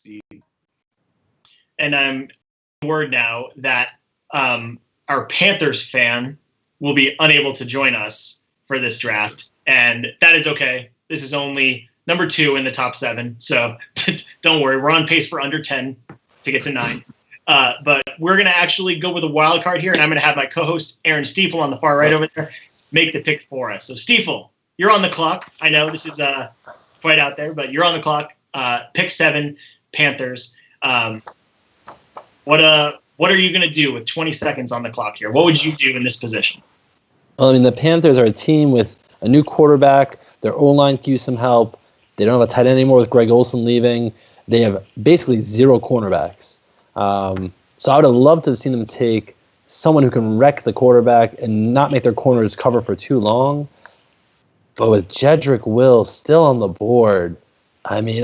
seed. And I'm word now that our Panthers fan will be unable to join us for this draft, and that is okay. This is only number 2 in the top 7, so don't worry. We're on pace for under 10 to get to 9. But we're going to actually go with a wild card here, and I'm going to have my co-host Aaron Stiefel on the far right over there make the pick for us. So Stiefel, you're on the clock. I know this is quite out there, but you're on the clock. Pick 7, Panthers. What are you going to do with 20 seconds on the clock here? What would you do in this position? Well, I mean, the Panthers are a team with a new quarterback. Their O-line could use some help. They don't have a tight end anymore with Greg Olsen leaving. They have basically 0 cornerbacks. So I would have loved to have seen them take someone who can wreck the quarterback and not make their corners cover for too long. But with Jedrick Wills still on the board, I mean,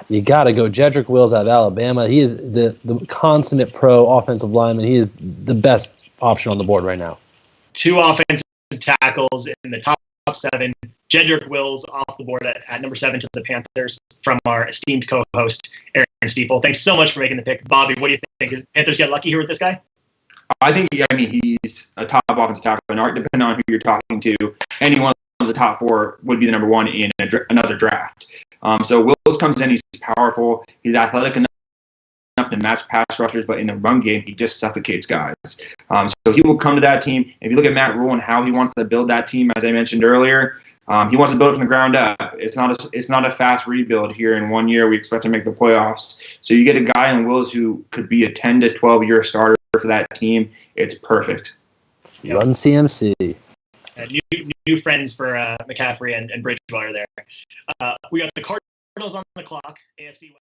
you got to go Jedrick Wills out of Alabama. He is the consummate pro offensive lineman. He is the best option on the board right now. 2 offensive tackles in the top 7. Jedrick Wills off the board at number 7 to the Panthers from our esteemed co-host, Aaron Stiefel. Thanks so much for making the pick. Bobby, what do you think? Is Panthers get lucky here with this guy? I think, he's a top offensive tackle. And depending on who you're talking to, any one of the top 4 would be the number 1 in another draft. So Wills comes in, he's powerful, he's athletic enough to match pass rushers, but in the run game, he just suffocates guys. So he will come to that team. If you look at Matt Rule and how he wants to build that team, as I mentioned earlier, he wants to build it from the ground up. It's not a fast rebuild here in 1 year. We expect to make the playoffs. So you get a guy in Wills who could be a 10 to 12-year starter for that team. It's perfect. Yep. Run CMC. New friends for McCaffrey and Bridgewater there. We got the Cardinals on the clock, AFC West.